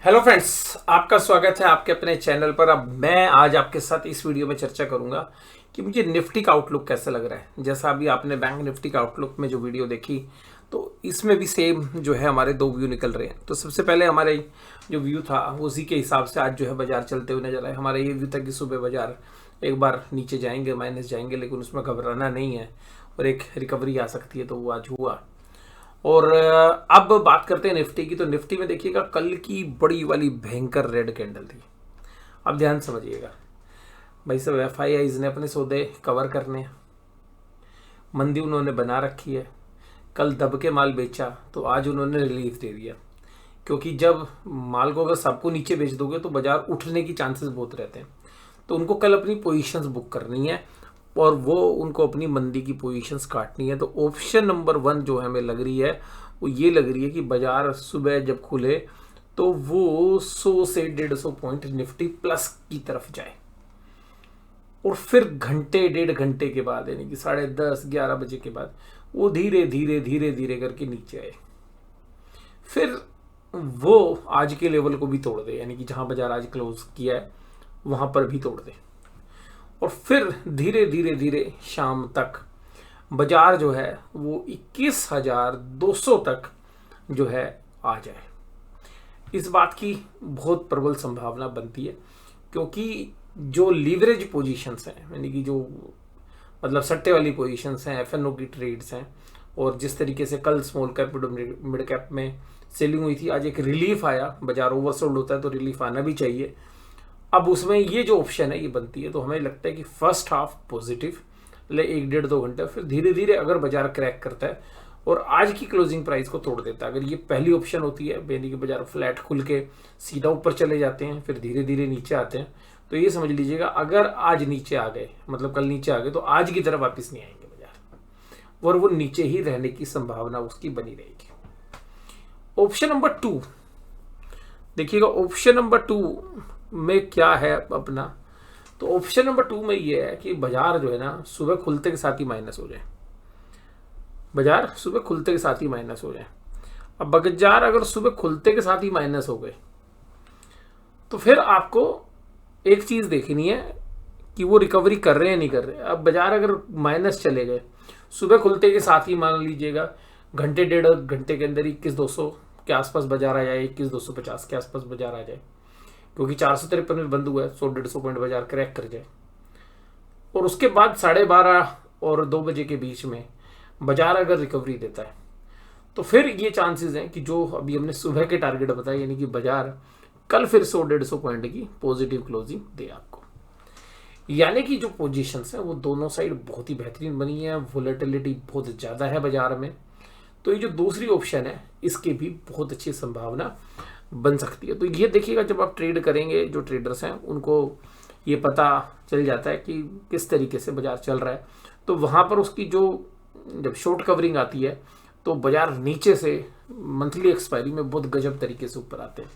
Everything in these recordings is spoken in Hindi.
हेलो फ्रेंड्स, आपका स्वागत है आपके अपने चैनल पर। अब मैं आज आपके साथ इस वीडियो में चर्चा करूंगा कि मुझे निफ्टी का आउटलुक कैसा लग रहा है। जैसा अभी आपने बैंक निफ्टी का आउटलुक में जो वीडियो देखी, तो इसमें भी सेम जो है हमारे दो व्यू निकल रहे हैं। तो सबसे पहले हमारे जो व्यू था उसी के हिसाब से आज जो है बाजार चलते हुए नजर आए। हमारा ये व्यू था कि सुबह बाजार एक बार नीचे जाएंगे, माइनस जाएंगे, लेकिन उसमें घबराना नहीं है और एक रिकवरी आ सकती है। तो वो आज हुआ। और अब बात करते हैं निफ्टी की। तो निफ्टी में देखिएगा कल की बड़ी वाली भयंकर रेड कैंडल थी। अब ध्यान समझिएगा भाई साहब, एफआईआईज ने अपने सौदे कवर करने हैं, मंदी उन्होंने बना रखी है। कल दब के माल बेचा तो आज उन्होंने रिलीफ दे दिया, क्योंकि जब माल को अगर सबको नीचे बेच दोगे तो बाजार उठने की चांसेस बहुत रहते हैं। तो उनको कल अपनी पोजीशंस बुक करनी है और वो उनको अपनी मंदी की पोजीशंस काटनी है। तो ऑप्शन नंबर 1 जो हमें लग रही है वो ये लग रही है कि बाजार सुबह जब खुले तो वो 100 से 150 पॉइंट निफ्टी प्लस की तरफ जाए और फिर घंटे डेढ़ घंटे के बाद, यानी कि 10:30-11 बजे के बाद वो धीरे धीरे धीरे धीरे करके नीचे आए। फिर वो आज के लेवल को भी तोड़ दे, यानी कि जहां बाजार आज क्लोज किया है वहां पर भी तोड़ दे, और फिर धीरे धीरे धीरे शाम तक बाजार जो है वो 21,200 तक जो है आ जाए। इस बात की बहुत प्रबल संभावना बनती है, क्योंकि जो लीवरेज पोजीशंस हैं, यानी कि जो मतलब सट्टे वाली पोजीशंस हैं, एफएनओ की ट्रेड्स हैं, और जिस तरीके से कल स्मॉल कैप मिड कैप में सेलिंग हुई थी, आज एक रिलीफ आया। बाजार ओवरसोल्ड होता है तो रिलीफ आना भी चाहिए। अब उसमें ये जो ऑप्शन है ये बनती है। तो हमें लगता है कि फर्स्ट हाफ पॉजिटिव ले 1-1.5 घंटे, फिर धीरे धीरे अगर बाजार क्रैक करता है और आज की क्लोजिंग प्राइस को तोड़ देता है, अगर ये पहली ऑप्शन होती है, यानी कि बाजार फ्लैट खुल के सीधा ऊपर चले जाते हैं फिर धीरे धीरे नीचे आते हैं, तो ये समझ लीजिएगा अगर आज नीचे आ गए, मतलब कल नीचे आ गए, तो आज की तरफ वापस नहीं आएंगे बाजार और वो नीचे ही रहने की संभावना उसकी बनी रहेगी। ऑप्शन नंबर 2 देखिएगा, ऑप्शन नंबर 2 में क्या है अपना। तो ऑप्शन नंबर 2 में ये है कि बाजार जो है ना सुबह खुलते के साथ ही माइनस हो जाए। बाजार सुबह खुलते के साथ ही माइनस हो जाए। अब बाजार अगर सुबह खुलते के साथ ही माइनस हो गए तो फिर आपको एक चीज देखनी है कि वो रिकवरी कर रहे हैं नहीं कर रहे। अब बाजार अगर माइनस चले गए सुबह खुलते के साथ ही, मान लीजिएगा घंटे डेढ़ घंटे के अंदर 21,200 के आसपास बाजार आ जाए, 21,250 के आसपास बाजार आ जाए, क्योंकि 453 में बंद हुआ है, 100-150 पॉइंट बाजार क्रैक कर जाए, और उसके बाद 12:30 और 2 बजे के बीच में बाजार अगर रिकवरी देता है, तो फिर ये चांसेस हैं कि जो अभी हमने सुबह के टारगेट बताए, यानी कि बाजार कल फिर 100-150 पॉइंट की पॉजिटिव क्लोजिंग दे आपको। यानी कि जो पोजीशंस हैं वो दोनों साइड बहुत ही बेहतरीन बनी है, वोलेटिलिटी बहुत ज़्यादा है बाजार में। तो ये जो दूसरी ऑप्शन है इसकी भी बहुत अच्छी संभावना बन सकती है। तो ये देखिएगा, जब आप ट्रेड करेंगे, जो ट्रेडर्स हैं उनको ये पता चल जाता है कि किस तरीके से बाजार चल रहा है, तो वहाँ पर उसकी जो जब शॉर्ट कवरिंग आती है तो बाजार नीचे से मंथली एक्सपायरी में बहुत गजब तरीके से ऊपर आते हैं,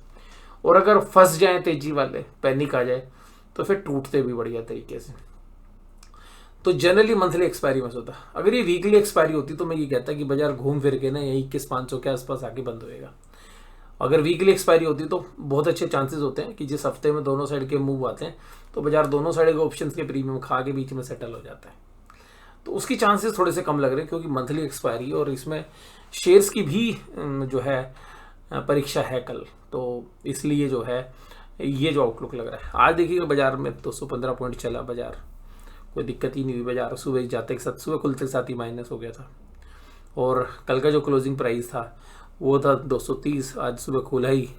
और अगर फंस जाए तेजी वाले, पैनिक आ जाए, तो फिर टूटते भी बढ़िया तरीके से। तो जनरली मंथली एक्सपायरी में होता। अगर ये वीकली एक्सपायरी होती तो मैं ये कहता कि बाजार घूम फिर के ना यही 21,500 के आसपास आके बंद होएगा। अगर वीकली एक्सपायरी होती तो बहुत अच्छे चांसेस होते हैं कि जिस हफ्ते में दोनों साइड के मूव आते हैं तो बाजार दोनों साइड के ऑप्शंस के प्रीमियम खा के बीच में सेटल हो जाता है। तो उसकी चांसेस थोड़े से कम लग रहे हैं, क्योंकि मंथली एक्सपायरी और इसमें शेयर्स की भी जो है परीक्षा है कल, तो इसलिए जो है ये जो आउटलुक लग रहा है। आज देखिएगा बाजार में 215 पॉइंट चला, बाजार कोई दिक्कत ही नहीं हुई। बाजार सुबह जाते के साथ, सुबह खुलते के साथ ही माइनस हो गया था, और कल का जो क्लोजिंग प्राइस था वो था 230। आज सुबह खुला ही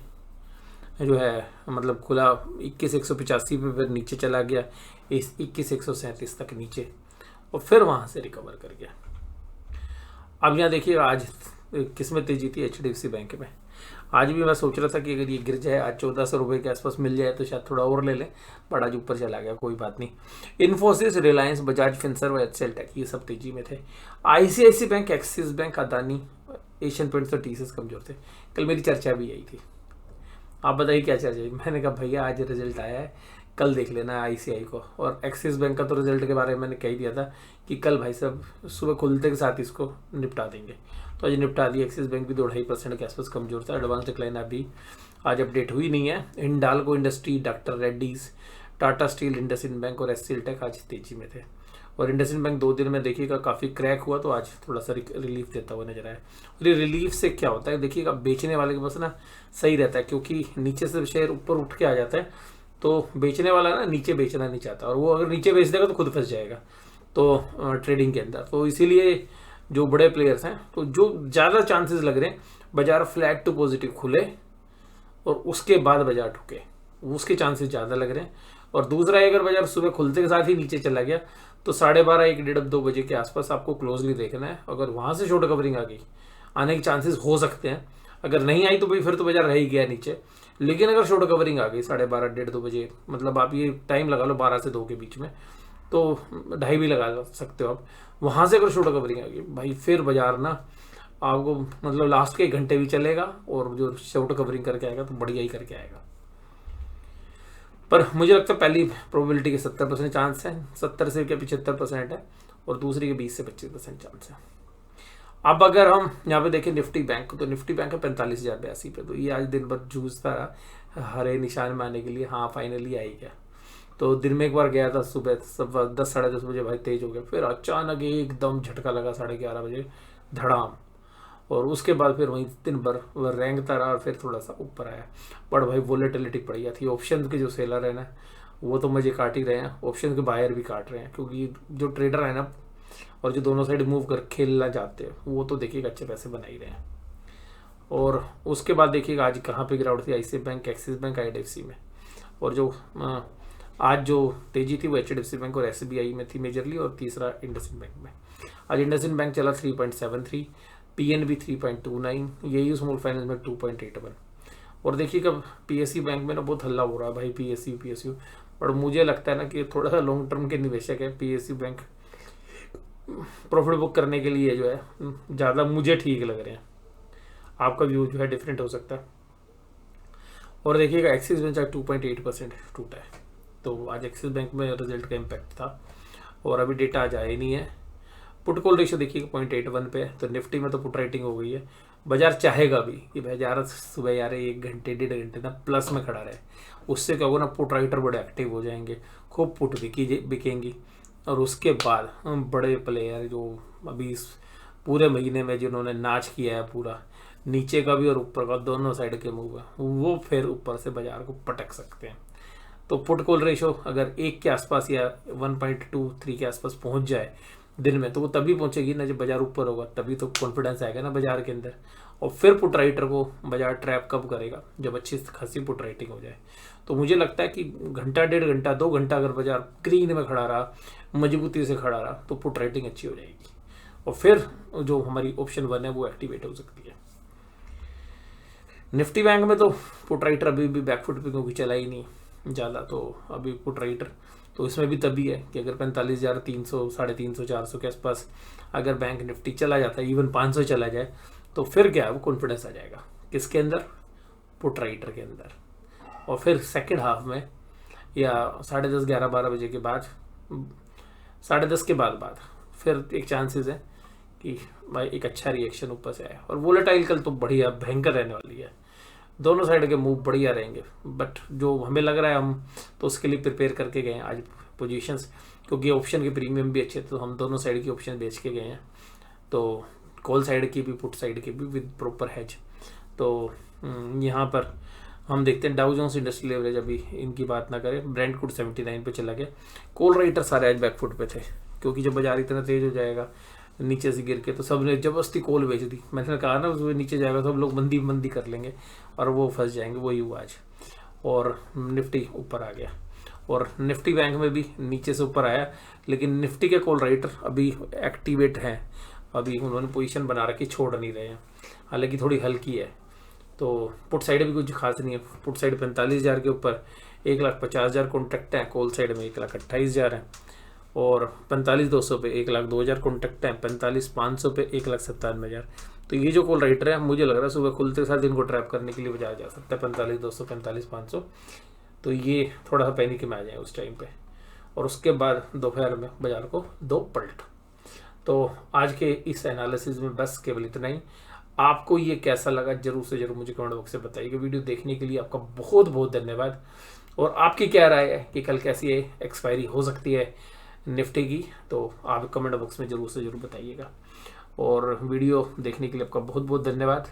जो है, मतलब खुला 21,185 पे, फिर नीचे चला गया इस 21,137 तक नीचे, और फिर वहाँ से रिकवर कर गया। अब यहाँ देखिए आज किसमें तेजी थी, HDFC बैंक में। आज भी मैं सोच रहा था कि अगर ये गिर जाए, आज 1,400 रुपये के आसपास मिल जाए तो शायद थोड़ा और ले लें, बट आज ऊपर चला गया, कोई बात नहीं। Infosys, Reliance, Bajaj Finserv, HCL Tech ये सब तेजी में थे। ICICI Bank, Axis Bank, Adani, Asian Paints और TCS कमजोर थे। कल मेरी चर्चा भी यही थी। आप बताइए क्या चर्चा है? मैंने कहा भैया आज रिजल्ट आया है, कल देख लेना ICI को, और एक्सिस बैंक का तो रिजल्ट के बारे में मैंने कह दिया था कि कल भाई साहब सुबह खुलते के साथ इसको निपटा देंगे। तो आज निपटा दिया। एक्सिस बैंक भी 2-2.5% के आसपास कमजोर था। एडवांस डिक्लाइन अभी आज अपडेट हुई नहीं है। Hindalco industry, doctor Reddy's, Tata steel, IndusInd bank और एचसीएल टेक आज तेजी में थे। और इंडसइंड बैंक 2 दिन में देखिएगा काफ़ी क्रैक हुआ, तो आज थोड़ा सा रिलीफ देता हुआ नजर आया। और ये रिलीफ से क्या होता है, देखिएगा बेचने वाले के पास ना सही रहता है, क्योंकि नीचे से शेयर ऊपर उठ के आ जाता है, तो बेचने वाला ना नीचे बेचना नहीं चाहता, और वो अगर नीचे बेच देगा तो खुद फंस जाएगा तो ट्रेडिंग के अंदर। तो इसीलिए जो बड़े प्लेयर्स हैं, तो जो ज़्यादा चांसेस लग रहे हैं बाजार फ्लैट टू पॉजिटिव खुले और उसके बाद बाजार ठुके, उसके चांसेस ज़्यादा लग रहे हैं। और दूसरा है, अगर बाजार सुबह खुलते के साथ ही नीचे चला गया तो 12:30, 1, 1:30, 2 बजे के आसपास आपको क्लोजली देखना है। अगर वहाँ से शॉर्ट कवरिंग आ गई, आने के चांसेस हो सकते हैं। अगर नहीं आई तो भाई फिर तो बाजार रह ही गया नीचे। लेकिन अगर शॉर्ट कवरिंग आ गई 12:30, 1:30, 2 बजे, मतलब आप ये टाइम लगा लो 12 से 2 के बीच में, तो 2:30 भी लगा सकते हो आप। वहाँ से अगर शॉर्ट कवरिंग आ गई भाई, फिर बाजार ना आपको मतलब लास्ट के 1 घंटे भी चलेगा, और जो शॉर्ट कवरिंग करके आएगा तो बढ़िया ही करके आएगा। पर मुझे लगता है पहली प्रोबेबिलिटी के 70% चांस है, 70 से 75% है, और दूसरी के 20 से 25% चांस है। अब अगर हम यहाँ पे देखें निफ्टी बैंक, तो निफ्टी बैंक है 45,082 पे, तो ये आज दिन भर जूझता रहा हरे निशान में आने के लिए। हाँ, फाइनली आई गया। तो दिन में एक बार गया था सुबह 10, 10:30 बजे, भाई तेज हो गया, फिर अचानक एकदम झटका लगा 11:30 बजे धड़ाम, और उसके बाद फिर वहीं दिन भर वह रेंगता रहा, और फिर थोड़ा सा ऊपर आया। पर भाई वोलेटिलिटी बढ़िया थी। ऑप्शन के जो सेलर है ना, वो तो मजे काट ही रहे हैं, ऑप्शन के बायर भी काट रहे हैं, क्योंकि जो ट्रेडर है ना, और जो दोनों साइड मूव कर खेलना चाहते हैं, वो तो देखिएगा अच्छे पैसे बना ही रहे हैं। और उसके बाद देखिएगा आज कहाँ पे गिरावट थी, ICICI Bank, Axis bank, IDFC में। और जो आज जो तेजी थी वो HDFC बैंक और SBI में थी मेजरली, और तीसरा इंडसइंड बैंक में। आज इंडसइंड बैंक चला 3.73, PNB 3.29, येयू स्मॉल फाइनेंस में 2.81। और देखिएगा PSU बैंक में ना बहुत हल्ला हो रहा है भाई, PSU। पर मुझे लगता है ना कि थोड़ा सा लॉन्ग टर्म के निवेशक है, PSU बैंक प्रॉफिट बुक करने के लिए जो है ज़्यादा मुझे ठीक लग रहे हैं। आपका व्यू जो है डिफरेंट हो सकता है। और देखिएगा एक्सिस बैंक 2.8% टूटा है, तो आज एक्सिस बैंक में रिजल्ट का इम्पैक्ट था, और अभी डेटा आज आया ही नहीं है। पुट कॉल रेशियो देखिएगा 0.81 पे है, तो निफ्टी में तो पुट राइटिंग हो गई है। बाजार चाहेगा भी कि भाई यार सुबह यार 1 घंटे 1.5 घंटे ना प्लस में खड़ा रहे, उससे क्या होगा ना, पुट राइटर बड़े एक्टिव हो जाएंगे, खूब पुट बिकेंगी। और उसके बाद बड़े प्लेयर जो अभी इस पूरे महीने में जिन्होंने नाच किया है पूरा, नीचे का भी और ऊपर का, दोनों साइड के मूव है, वो फिर ऊपर से बाजार को पटक सकते हैं। तो पुट कॉल रेशो अगर 1 के आसपास या 1.23 के आसपास पहुंच जाए दिन में, तो वो तभी पहुंचेगी ना जब बाजार ऊपर होगा, तभी तो कॉन्फिडेंस आएगा ना बाजार के अंदर। और फिर पुट राइटर को बाजार ट्रैप कब करेगा, जब अच्छी खासी पुट राइटिंग हो जाए। तो मुझे लगता है कि घंटा, 1.5 घंटा, 2 घंटा अगर बाजार ग्रीन में खड़ा रहा, मजबूती से खड़ा रहा, तो पुट राइटिंग अच्छी हो जाएगी, और फिर जो हमारी ऑप्शन 1 है वो एक्टिवेट हो सकती है। निफ्टी बैंक में तो पुट राइटर अभी भी बैकफुट पे, क्योंकि चला ही नहीं ज़्यादा, तो अभी पुट राइटर तो इसमें भी तभी है कि अगर 45,300, 350, 400 के आसपास अगर बैंक निफ्टी चला जाता है, इवन 500 चला जाए, तो फिर क्या है, वो कॉन्फिडेंस आ जाएगा किसके अंदर, पुट राइटर के अंदर। और फिर सेकेंड हाफ में या 10:30, 11, 12 बजे के बाद, 10:30 के बाद फिर एक चांसेस है कि भाई एक अच्छा रिएक्शन ऊपर से आया। और वोलेटाइल कल तो बढ़िया भयंकर रहने वाली है, दोनों साइड के मूव बढ़िया रहेंगे। बट जो हमें लग रहा है, हम तो उसके लिए प्रिपेयर करके गए हैं आज पोजीशंस, क्योंकि ऑप्शन के प्रीमियम भी अच्छे थे, तो हम दोनों साइड की ऑप्शन बेच के गए हैं, तो कॉल साइड की भी पुट साइड की भी विद प्रॉपर हैज। तो यहाँ पर हम देखते हैं डाउ जोन्स इंडस्ट्रियल एवरेज, अभी इनकी बात ना करें, ब्रेंट क्रूड 79 पे चला गया। कॉल राइटर सारे आज बैकफुट पे थे, क्योंकि जब बाजार इतना तेज हो जाएगा नीचे से गिर के, तो सब ने जबरदस्ती कॉल बेच दी। मैंने कहा ना उसमें नीचे जाएगा तो हम लोग मंदी कर लेंगे, और वो फंस जाएंगे, वही हुआ आज। और निफ्टी ऊपर आ गया, और निफ्टी बैंक में भी नीचे से ऊपर आया, लेकिन निफ्टी के कॉल राइटर अभी एक्टिवेट हैं, अभी उन्होंने पोजीशन बना रखी, छोड़ नहीं रहे हैं, हालांकि थोड़ी हल्की है। तो पुट साइड भी कुछ खास नहीं है, पुट साइड 45,000 के ऊपर 1,50,000 कॉन्ट्रैक्ट हैं, कॉल साइड में 1,28,000 है, और 45,200 पे 1,02,000 कॉन्ट्रैक्ट हैं, 45,500 पे 1,97,000। तो ये जो कॉल राइटर है, मुझे लग रहा है सुबह खुलते साथ इनको ट्रैप करने के लिए बजाया जा सकता है 45,200, 45,500। तो ये थोड़ा सा पैनिक में आ जाए उस टाइम पे, और उसके बाद दोपहर में बाजार को 2 पलट। तो आज के इस एनालिसिस में बस केवल इतना ही। आपको ये कैसा लगा जरूर से जरूर मुझे कमेंट बॉक्स में बताइएगा। वीडियो देखने के लिए आपका बहुत बहुत धन्यवाद। और आपकी क्या राय है कि कल कैसी एक्सपायरी हो सकती है निफ्टी की, तो आप कमेंट बॉक्स में जरूर से जरूर बताइएगा। और वीडियो देखने के लिए आपका बहुत बहुत धन्यवाद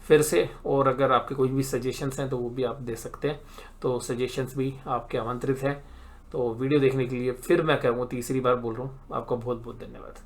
फिर से। और अगर आपके कोई भी सजेशंस हैं तो वो भी आप दे सकते हैं, तो सजेशंस भी आपके आमंत्रित हैं। तो वीडियो देखने के लिए फिर मैं कहूँगा, तीसरी बार बोल रहा हूँ, आपका बहुत बहुत धन्यवाद।